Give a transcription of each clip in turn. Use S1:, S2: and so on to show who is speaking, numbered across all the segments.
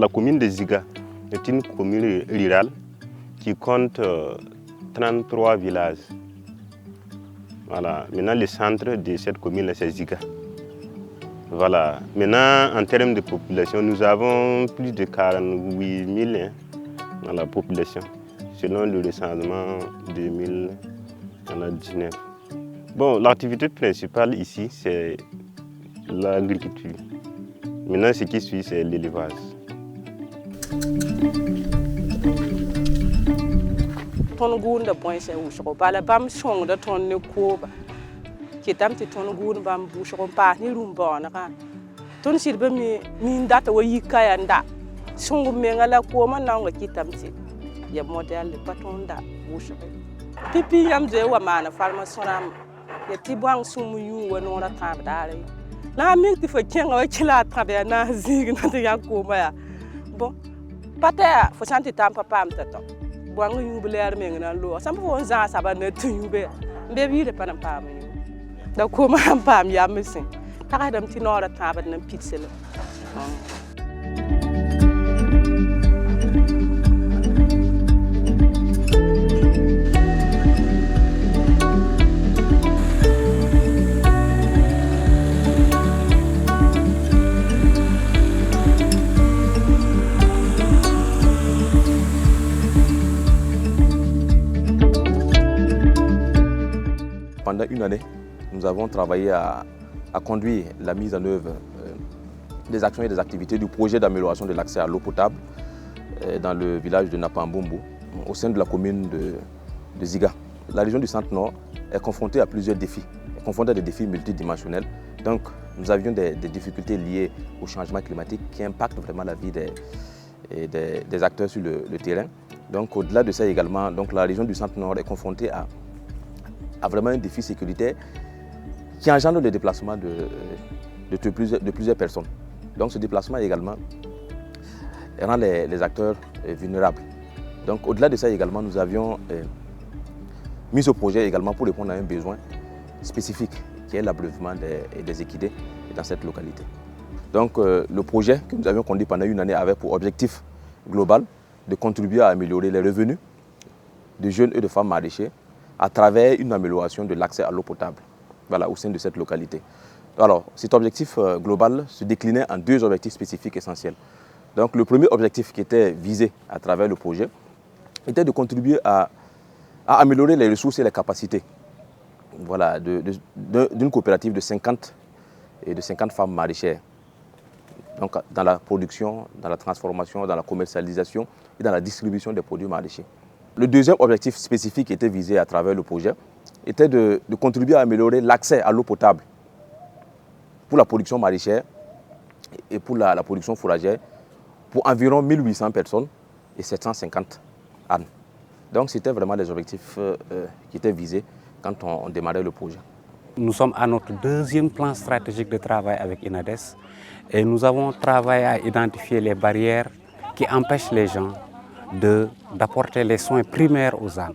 S1: la commune de Ziga est une commune rurale qui compte 33 villages. Voilà. Maintenant, le centre de cette commune, c'est Ziga. Voilà. Maintenant, en termes de population, nous avons plus de 48 000 dans la population, selon le recensement 2019. Bon, l'activité principale ici, c'est l'agriculture. Maintenant, ce qui suit, c'est l'élevage.
S2: Ton gunda point c'est où je parle bam song de ton ne koba qui tam ti ton gunda bam bouche on pas ni rumba na ka ton sirbe mi ndata wo yikaya nda song me ngala ko man na nga ki tam ti ya model paton da bouche pipi yam je wa mana farma sonam ya ti bang sumu yu wa no ra ta dare na mi ti fa kenga wa kila ta be na zig na te ya ko ma ya bon pata fo santi tam papa am ta to buang yu beler me ngana lo sam fo za sa ba na tu yu be bi de panam pam yu da ko ma pam ya misin ta ka dam ti no ra ta ba na pixel.
S3: Pendant une année, nous avons travaillé à conduire la mise en œuvre des actions et des activités du projet d'amélioration de l'accès à l'eau potable dans le village de Napambumbu, au sein de la commune de Ziga. La région du Centre-Nord est confrontée à plusieurs défis, confrontée à des défis multidimensionnels. Donc, nous avions des difficultés liées au changement climatique qui impactent vraiment la vie des acteurs sur le terrain. Donc, au-delà de ça également, donc, la région du Centre-Nord est confrontée à vraiment un défi sécuritaire qui engendre le déplacement de plusieurs personnes. Donc ce déplacement également rend les acteurs vulnérables. Donc au-delà de ça également, nous avions mis ce projet également pour répondre à un besoin spécifique qui est l'abreuvement des équidés dans cette localité. Donc le projet que nous avions conduit pendant une année avait pour objectif global de contribuer à améliorer les revenus de jeunes et de femmes maraîchers à travers une amélioration de l'accès à l'eau potable, voilà, au sein de cette localité. Alors, cet objectif global se déclinait en deux objectifs spécifiques essentiels. Donc, le premier objectif qui était visé à travers le projet était de contribuer à améliorer les ressources et les capacités, voilà, d'une coopérative de 50 femmes maraîchères, donc dans la production, dans la transformation, dans la commercialisation et dans la distribution des produits maraîchers. Le deuxième objectif spécifique qui était visé à travers le projet était de contribuer à améliorer l'accès à l'eau potable pour la production maraîchère et pour la production fourragère pour environ 1800 personnes et 750 ânes. Donc c'était vraiment les objectifs qui étaient visés quand on démarrait le projet.
S4: Nous sommes à notre deuxième plan stratégique de travail avec INADES et nous avons travaillé à identifier les barrières qui empêchent les gens d'apporter les soins primaires aux ânes,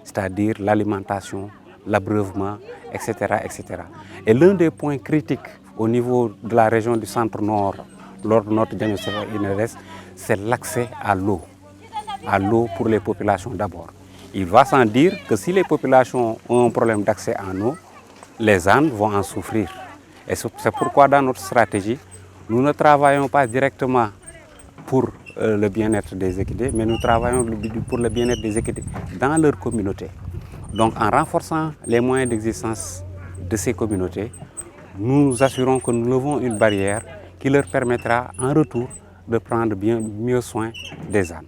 S4: c'est-à-dire l'alimentation, l'abreuvement, etc., etc. Et l'un des points critiques au niveau de la région du Centre-Nord, lors de notre diagnostic INADES, c'est l'accès à l'eau pour les populations d'abord. Il va sans dire que si les populations ont un problème d'accès en eau, les ânes vont en souffrir. Et c'est pourquoi dans notre stratégie, nous ne travaillons pas directement pour le bien-être des équidés, mais nous travaillons pour le bien-être des équidés dans leur communauté. Donc en renforçant les moyens d'existence de ces communautés, nous nous assurons que nous levons une barrière qui leur permettra en retour de prendre mieux soin des ânes.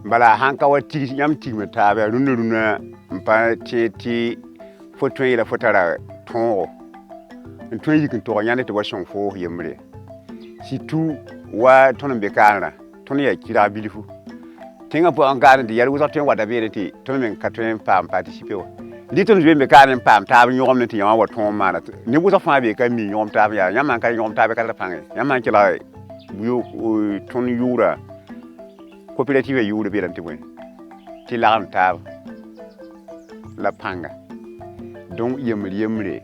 S5: Bala hanka wati yam tigme tabe runa mpa ti foto ila fotara tongo nto yikin to nyane to washon fo yemre situ wa tonon be kana ton ya kira bilifu tinga po an garde yar wusa ton wada be ti ton men katwen pam participer wa li ton be kana pam tabe nyom ne ti yama wa ton mana ni wusa fa be ka mi nyom tabe ya yama kan nyom tabe ka pange yama kila buyo ton yura coopérative yuurde be dante boy tɩ lagem taab la pãnga donc yembre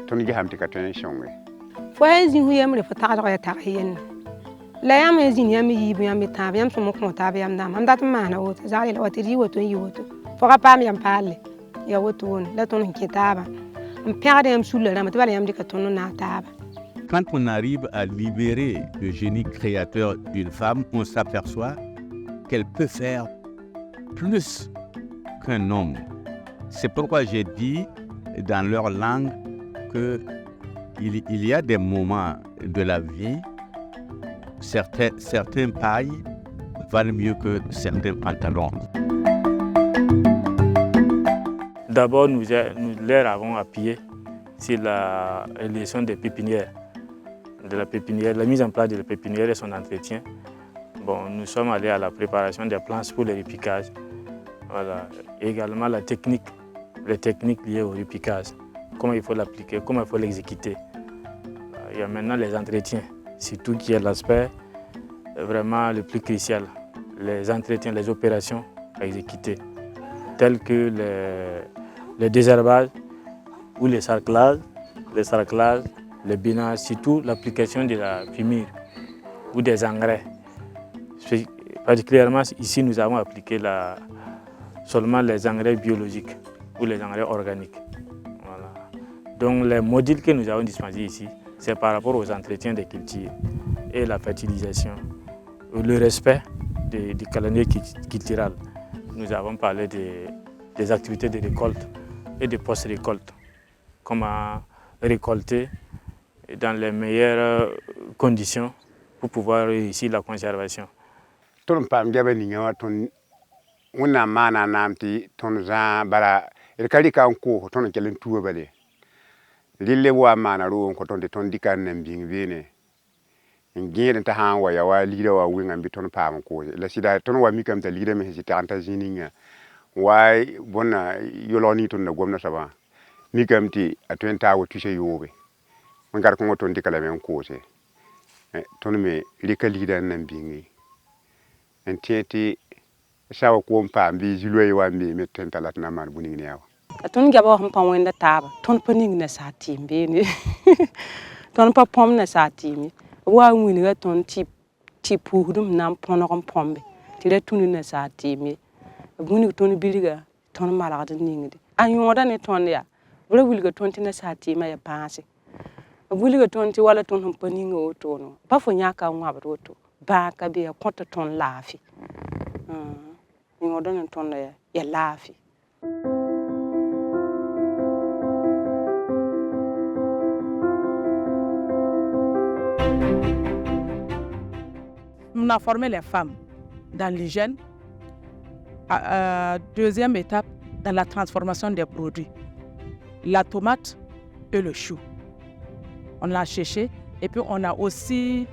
S5: tõnd gesame tɩ ka tõe n sõnge
S6: fo ya zĩig yembre fo tagdg ya tag yenne la yãmb ya zĩnd yãmb yiib yãmb tãab yãmb sõm n kõ taab yãmb dãmb mam dat n maana woto zag yela wa tɩ d yɩ woto n yɩ woto fo ka paam yãmb paalle ya woto wone la tõnd n kẽ taaba n pẽgd yãmb sulla rãmb tɩ bala yãmb dɩka tõnd n naag taaba.
S7: Quand on arrive à libérer le génie créateur d'une femme, on s'aperçoit qu'elle peut faire plus qu'un homme. C'est pourquoi j'ai dit dans leur langue qu'il y a des moments de la vie, certains pailles valent mieux que certains pantalons.
S8: D'abord, nous leur avons appuyé sur la leçon des pépinières. De la pépinière, la mise en place de la pépinière et son entretien. Bon, nous sommes allés à la préparation des planches pour le repiquage. Voilà. Également les techniques liées au repiquage. Comment il faut l'appliquer, comment il faut l'exécuter. Il y a maintenant les entretiens, surtout qui est l'aspect vraiment le plus crucial. Les entretiens, les opérations à exécuter, telles que le désherbage ou les sarclages, le binage, surtout l'application de la fumure ou des engrais. Particulièrement ici, nous avons appliqué seulement les engrais biologiques ou les engrais organiques. Voilà. Donc les modules que nous avons dispensés ici, c'est par rapport aux entretiens des cultures et la fertilisation, le respect du calendrier cultural. Nous avons parlé des activités de récolte et de post-récolte. Comment récolter dans les meilleures conditions pour pouvoir réussir la conservation.
S5: Tõnd paam gɛba ninga wã tõnd wẽnnaam maana naam tɩ tõnd zãag bala d ka rɩka n koos tõnd n kell n tuba bale rɩl le wa n maana roog n kõ tõnd tɩ tõnd dɩka n nan bĩng beene n gẽed n t'a sã n wa ya wa ligrã wa wɩngã bɩ tõnd paam n koose la sɩda tõnd wa mikame t'a ligrã me sẽn sɩ tag n ta zĩ ninga wa bõnna yolg ning tõnd na gomda soabã mikame tɩ a tõe n taa wa tusa yoobe n gar kõngã tõnd dɩka lame n koose tõnd me rɩka ligrã n nan bĩngi n tẽ tɩ sa wa koom paam bɩ zu-loɛɛ wa n beeme tõe n tala tɩ na n maan bũ-ning ne a wa
S2: tõnd gɛba sẽn pa wẽnda taaba tõnd pa ning nasaar tɩɩm beene tõnd pa põm nasaar tɩɩme b wa n wilga tõnd tɩ puusdem na n põneg n põmbe tɩ ra tũni nasaar tɩɩm ye b wilg tõnd bilga tõnd malgd n ningde a yõoda ne tõnd yaa b ra wilga tõnd tɩ nasaar tɩɩmã ya bãase b wilga tõnd tɩ wala tõnd sẽn pa ninga wotone pa fo yãka n wãbd woto bãaka bɩ ya kõta tõnd laafɩ yõoda ne tõnd ya laafɩ.
S9: On a formé les femmes dans l'hygiène. Deuxième étape, dans la transformation des produits. La tomate et le chou. On l'a séché et puis on a aussi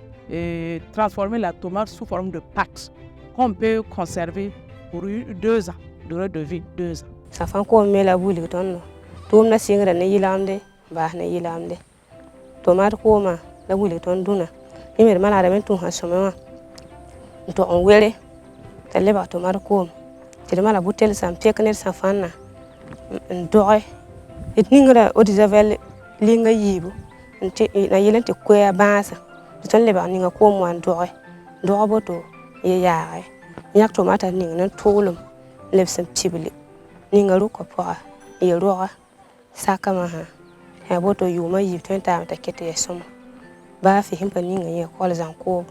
S9: transformé la tomate sous forme de pâte qu'on peut conserver pour 2 ans, durée de vie 2 ans.
S6: Ça fait qu'on met la boule de ton. Tout le monde sait que les yélamde, bah les yélamde. Tomate comme la boule de ton duna. Il me demande à remettre tout en chemin. To on wele tele ba to mar ko tele mala butel sam pekner sa fanna ndoy et ningra o disavel linga yibu nte na yelente ko ya basa to le ba ninga ko mo ndoy ndo boto ye yaare nyak to mata ninga tolum lebsam tibli ninga ru ko pa ye roa saka ma ha ya boto yuma yib to ta ta kete somo ba fi himpa ninga ye ko zan ko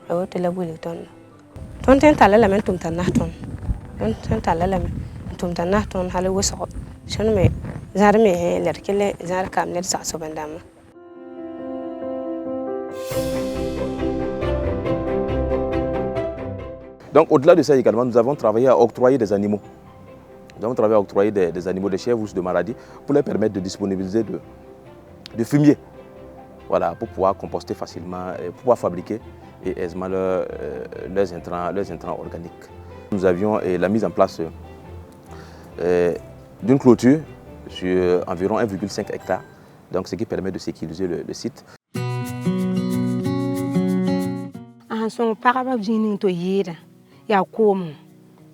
S6: awo te la buli ton ten tala la men tum tan naton ten tala la men tum tan naton hale woso shan me zar me ler kele zar kam ler sa so bandama.
S3: Donc au-delà de ça également, nous avons travaillé à octroyer des animaux. Nous avons travaillé à octroyer des animaux de chèvres ou de maladies pour leur permettre de disponibiliser de fumier. Voilà, pour pouvoir composter facilement, pour pouvoir fabriquer et aisément leurs intrants organiques. Nous avions la mise en place d'une clôture sur environ 1,5 hectare, donc ce qui permet de sécuriser le site.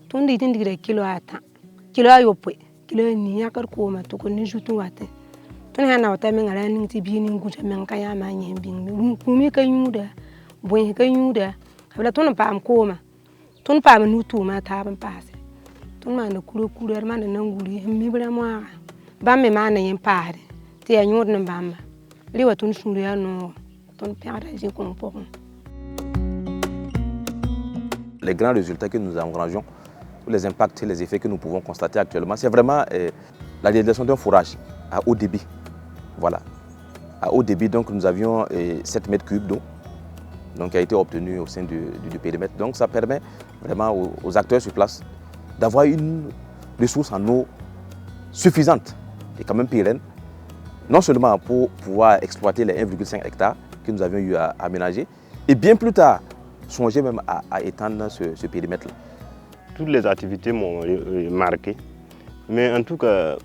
S6: Ton dit indigre kilo ata. Kilo ayopwe. Kilo ni yakar koma to ko ni jutu wate. Ton hana wata men ngara ning ti bi ni nguja men kaya ma nyembing. Kumi ka yuda. Boy ka yuda. Habla ton pa am koma. Ton pa nu tu ma ta ban pase. Ton ma na kuro ma na nguri mi bra mo. Ba me ma na yin pare. Ti ya nyod na bamba. Liwa ton suru ya no. Ton père j'ai compris.
S3: Les grands résultats que nous engageons, les impacts et les effets que nous pouvons constater actuellement, c'est vraiment la réalisation d'un forage à haut débit. Voilà. À haut débit, donc, nous avions 7 mètres cubes d'eau qui a été obtenu au sein du périmètre. Donc ça permet vraiment aux acteurs sur place d'avoir une ressource en eau suffisante et quand même pérenne, non seulement pour pouvoir exploiter les 1,5 hectares que nous avions eu à aménager, et bien plus tard, songer même à étendre ce périmètre-là.
S1: Toutes les activités m'ont marqué, mais en tout cas,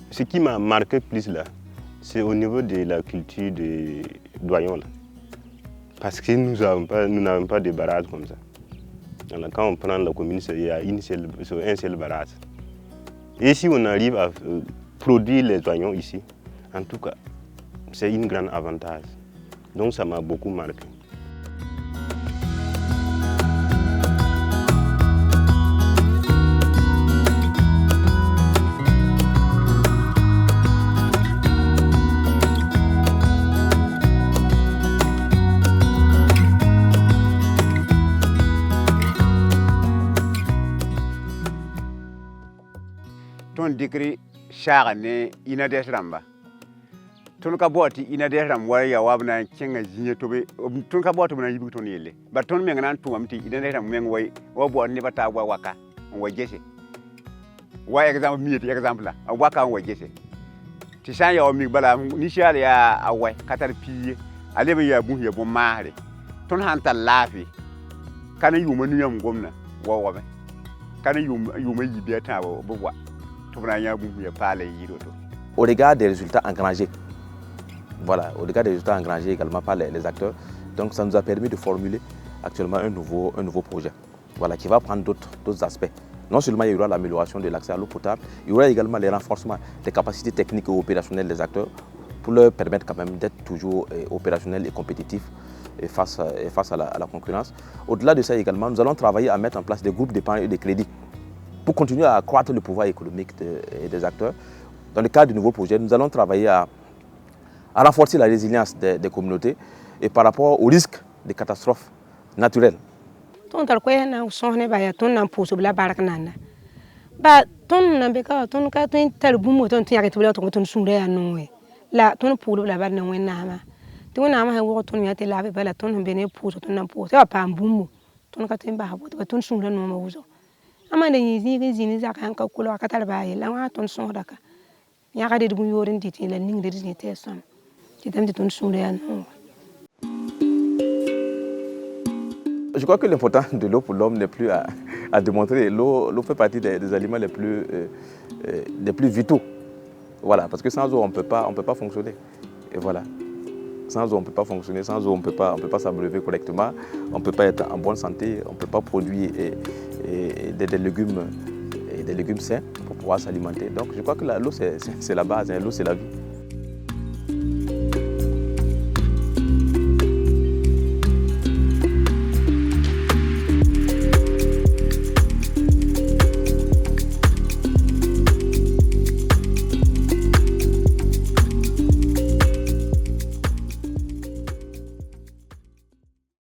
S1: ce qui m'a marqué plus là, c'est au niveau de la culture des doyons là. Parce que nous n'avons pas de barrage comme ça. Alors, quand on prend la commune, il y a un seul barrage. Et si on arrive à produire les oignons ici, en tout cas, c'est un grand avantage. Donc ça m'a beaucoup marqué.
S5: Ton dikri shaga ne ina des ramba ton ka boti ina des ram wa ya wabna kenga jinye tobe ton ka boti mena yibu ton yele ba ton menga nan tuam ti ina des ram menga way wa bo ni bata wa waka wa jese wa example mi example la waka wa jese ti san ya o mi bala ni shale ya awai katar piye ale be ya bu ya bo mare ton hanta lafi kana yuma nuyam gomna wa wabe kana yuma yibe ta bo wa.
S3: Au regard des résultats engrangés, voilà, au regard des résultats engrangés également par les acteurs, donc ça nous a permis de formuler actuellement un nouveau projet, voilà, qui va prendre d'autres aspects. Non seulement il y aura l'amélioration de l'accès à l'eau potable, il y aura également les renforcements des capacités techniques et opérationnelles des acteurs pour leur permettre quand même d'être toujours opérationnels et compétitifs face à la concurrence. Au-delà de ça également, nous allons travailler à mettre en place des groupes d'épargne et de crédit pour continuer à accroître le pouvoir économique des acteurs. Dans le cadre du nouveau projet, nous allons travailler à renforcer la résilience des communautés et par rapport aux risques de catastrophes naturelles.
S6: Amanda yizi zini zaka ka kulo ka talbaye la wa ton son daka ya ga de dum yorin titi la ning de ni tesam ci tam de ton son ya non.
S3: Je crois que l'important de l'eau pour l'homme n'est plus à démontrer. L'eau fait partie des aliments les plus vitaux. Voilà, parce que sans eau on peut pas fonctionner. Et voilà. Sans eau, on ne peut pas fonctionner, sans eau, on ne peut pas s'abreuver correctement, on ne peut pas être en bonne santé, on ne peut pas produire des légumes sains pour pouvoir s'alimenter. Donc je crois que l'eau, c'est la base, l'eau, c'est la vie.